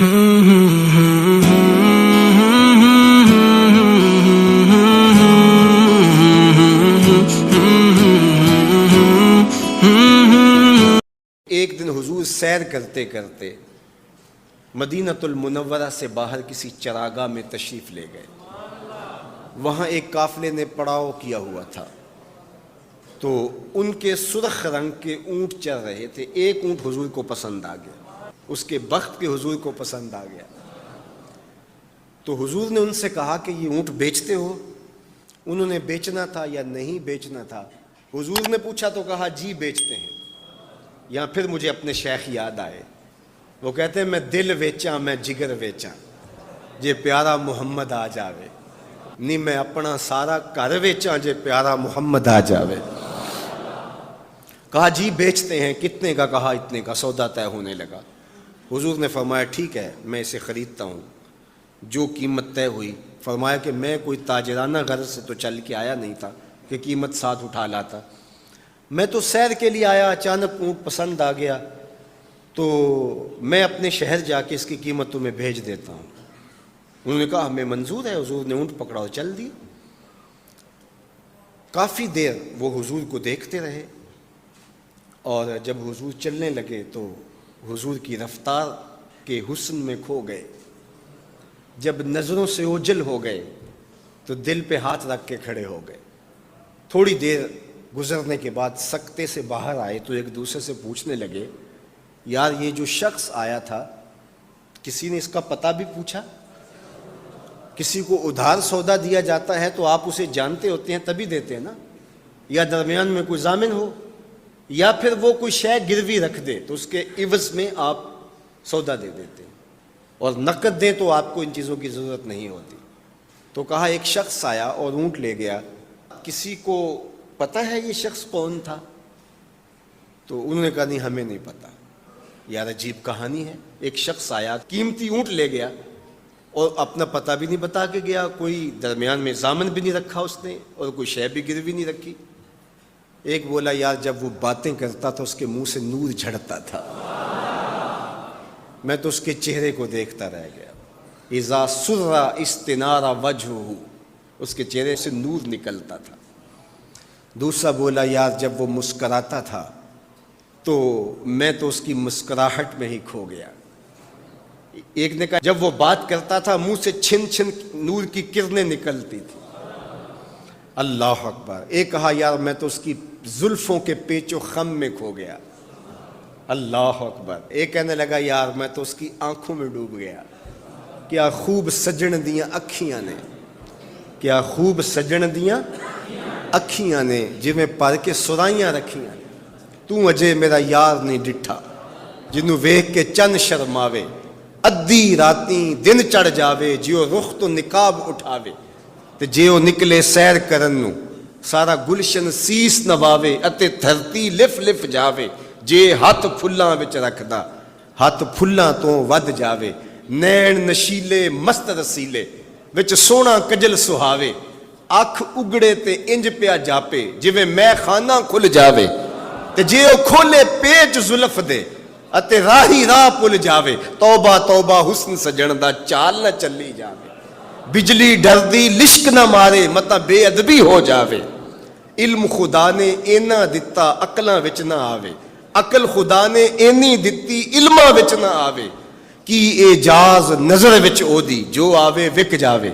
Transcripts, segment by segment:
ایک دن حضور سیر کرتے کرتے مدینۃ المنورہ سے باہر کسی چراگاہ میں تشریف لے گئے. وہاں ایک قافلے نے پڑاؤ کیا ہوا تھا، تو ان کے سرخ رنگ کے اونٹ چل رہے تھے. ایک اونٹ حضور کو پسند آ گیا، اس کے بخت کے حضور کو پسند آ گیا. تو حضور نے ان سے کہا کہ یہ اونٹ بیچتے ہو؟ انہوں نے بیچنا تھا یا نہیں بیچنا تھا. حضور نے پوچھا تو کہا جی بیچتے ہیں. یا پھر مجھے اپنے شیخ یاد آئے، وہ کہتے ہیں میں دل ویچاں میں جگر ویچاں جے پیارا محمد آ جاوے، نہیں میں اپنا سارا گھر ویچاں جے پیارا محمد آ جاوے. کہا جی بیچتے ہیں. کتنے کا؟ کہا اتنے کا. سودا طے ہونے لگا. حضور نے فرمایا ٹھیک ہے میں اسے خریدتا ہوں. جو قیمت طے ہوئی، فرمایا کہ میں کوئی تاجرانہ غرض سے تو چل کے آیا نہیں تھا کہ قیمت ساتھ اٹھا لاتا. میں تو سیر کے لیے آیا، اچانک اونٹ پسند آ گیا تو میں اپنے شہر جا کے اس کی قیمت تمہیں بھیج دیتا ہوں. انہوں نے کہا ہمیں منظور ہے. حضور نے اونٹ پکڑا اور چل دی. کافی دیر وہ حضور کو دیکھتے رہے، اور جب حضور چلنے لگے تو حضور کی رفتار کے حسن میں کھو گئے. جب نظروں سے اوجھل ہو گئے تو دل پہ ہاتھ رکھ کے کھڑے ہو گئے. تھوڑی دیر گزرنے کے بعد سکتے سے باہر آئے تو ایک دوسرے سے پوچھنے لگے یار یہ جو شخص آیا تھا کسی نے اس کا پتہ بھی پوچھا؟ کسی کو ادھار سودا دیا جاتا ہے تو آپ اسے جانتے ہوتے ہیں تبھی دیتے ہیں نا، یا درمیان میں کوئی ضامن ہو، یا پھر وہ کوئی شے گروی رکھ دے تو اس کے عوض میں آپ سودا دے دیتے ہیں، اور نقد دیں تو آپ کو ان چیزوں کی ضرورت نہیں ہوتی. تو کہا ایک شخص آیا اور اونٹ لے گیا. کسی کو پتہ ہے یہ شخص کون تھا؟ تو انہوں نے کہا نہیں ہمیں نہیں پتہ. یار عجیب کہانی ہے. ایک شخص آیا، قیمتی اونٹ لے گیا اور اپنا پتہ بھی نہیں بتا کے گیا، کوئی درمیان میں ضامن بھی نہیں رکھا اس نے، اور کوئی شے بھی گروی نہیں رکھی. ایک بولا یار جب وہ باتیں کرتا تھا اس کے منہ سے نور جھڑتا تھا، میں تو اس کے چہرے کو دیکھتا رہ گیا. اذا سر استنار وجہہ، اس کے چہرے سے نور نکلتا تھا. دوسرا بولا یار جب وہ مسکراتا تھا تو میں تو اس کی مسکراہٹ میں ہی کھو گیا. ایک نے کہا جب وہ بات کرتا تھا منہ سے چھن چھن نور کی کرنیں نکلتی تھی. اللہ اکبر. ایک کہا یار میں تو اس کی زلفوں کے پیچ و خم میں کھو گیا. اللہ اکبر. ایک کہنے لگا یار میں تو اس کی آنکھوں میں ڈوب گیا. کیا خوب سجن دیاں اکھیاں نے، کیا خوب سجن دیاں اکھیاں نے جویں پر کے سرائیاں رکھیاں نے. تو اجے میرا یار نہیں ڈٹھا جنوں ویکھ کے چن شرماوے. ادھی راتیں دن چڑھ جاوے جیو رخ تو نقاب اٹھاوے. تے جیو نکلے سیر کرن نو سارا گلشن سیس نواوے. اتے دھرتی لف لف جاوے جے ہاتھ پھلاں وچ رکھدا ہاتھ پھلاں تو ود جاوے. نین نشیلے مست رسیلے وچ سونا کجل سہاوے. اکھ اگڑے تے انج پیا جاپے جویں میں خانہ کھل جاوے. تے جے او کھولے پیچ زلف دے اتے راہی راہ پل جاوے. توبہ توبہ حسن سجن دا چال نہ چلی جاوے. بجلی ڈردی لشک نہ مارے متا بے ادبی ہو جاوے. علم خدا نے اینا دتا عقلاں وچ نہ آوے. عقل خدا نے اینی دتی علماں وچ نہ آوے. کی اعجاز نظر وچ او دی جو آوے وک جاوے.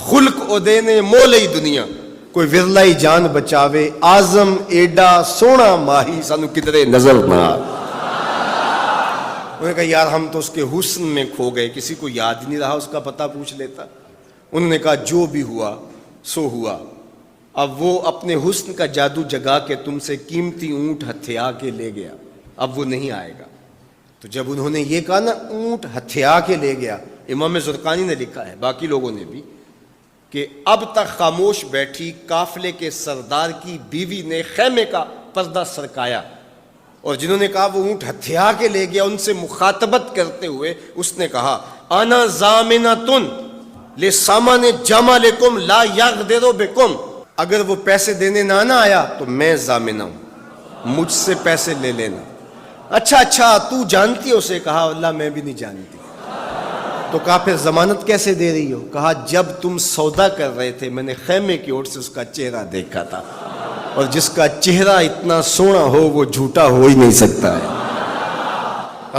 خلق او دے نے مولئی دنیا کوئی ورلائی جان بچاوے. آزم ایڈا سونا ماہی سانو کدرے نظر نہ آوے. انہوں نے کہا یار ہم تو اس کے حسن میں کھو گئے، کسی کو یاد ہی نہیں رہا اس کا پتہ پوچھ لیتا. انہوں نے کہا جو بھی ہوا سو ہوا. اب وہ اپنے حسن کا جادو جگا کے تم سے قیمتی اونٹ ہتھیا کے لے گیا، اب وہ نہیں آئے گا. تو جب انہوں نے یہ کہا نا اونٹ ہتھیا کے لے گیا، امام زرقانی نے لکھا ہے باقی لوگوں نے بھی کہ اب تک خاموش بیٹھی قافلے کے سردار کی بیوی نے خیمے کا پردہ سرکایا، اور جنہوں نے کہا وہ اونٹ ہتھیا کے لے گیا ان سے مخاطبت کرتے ہوئے اس نے کہا انا ضامنۃ لسامان جمالکم لا یغدر بکم. اگر وہ پیسے دینے نہ آیا تو میں ضامنہ ہوں، مجھ سے پیسے لے لینا. اچھا تو جانتی ہے اسے؟ کہا اللہ میں بھی نہیں جانتی. تو کہا پھر ضمانت کیسے دے رہی ہو؟ کہا جب تم سودا کر رہے تھے میں نے خیمے کی اوٹ سے اس کا چہرہ دیکھا تھا، اور جس کا چہرہ اتنا سونا ہو وہ جھوٹا ہو ہی نہیں سکتا ہے۔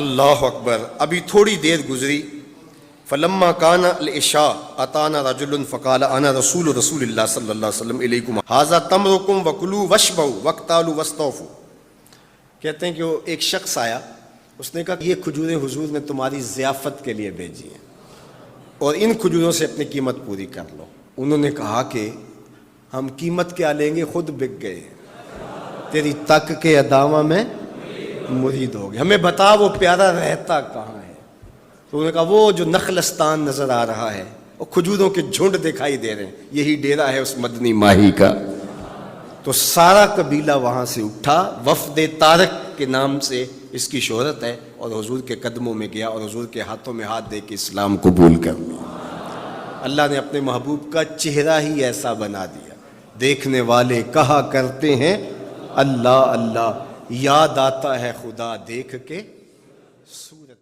اللہ اکبر۔ ابھی تھوڑی دیر گزری، فلما کان العشاء اتانا رجل فقال انا رسول اللہ صلی اللہ علیہ وسلم الیکم ھذا تمرکم وکلوا واشبعوا واقتالوا واستوفوا۔ کہتے ہیں کہ وہ ایک شخص آیا، اس نے کہا کہ یہ کھجوریں حضور نے تمہاری ضیافت کے لیے بھیجی ہیں، اور ان کھجوروں سے اپنی قیمت پوری کر لو۔ انہوں نے کہا کہ ہم قیمت کیا لیں گے، خود بک گئے، تیری تک کے ادامہ میں مرید ہو گئے، ہمیں بتا وہ پیارا رہتا کہاں ہے۔ تو انہوں نے کہا وہ جو نخلستان نظر آ رہا ہے، اور کھجوروں کے جھنڈ دکھائی دے رہے ہیں، یہی ڈیرا ہے اس مدنی ماہی کا۔ تو سارا قبیلہ وہاں سے اٹھا، وفد طارق کے نام سے اس کی شہرت ہے، اور حضور کے قدموں میں گیا اور حضور کے ہاتھوں میں ہاتھ دے کے اسلام قبول کر لیا۔ اللہ نے اپنے محبوب کا چہرہ ہی ایسا بنا دیا، دیکھنے والے کہا کرتے ہیں اللہ اللہ، یاد آتا ہے خدا دیکھ کے صورت۔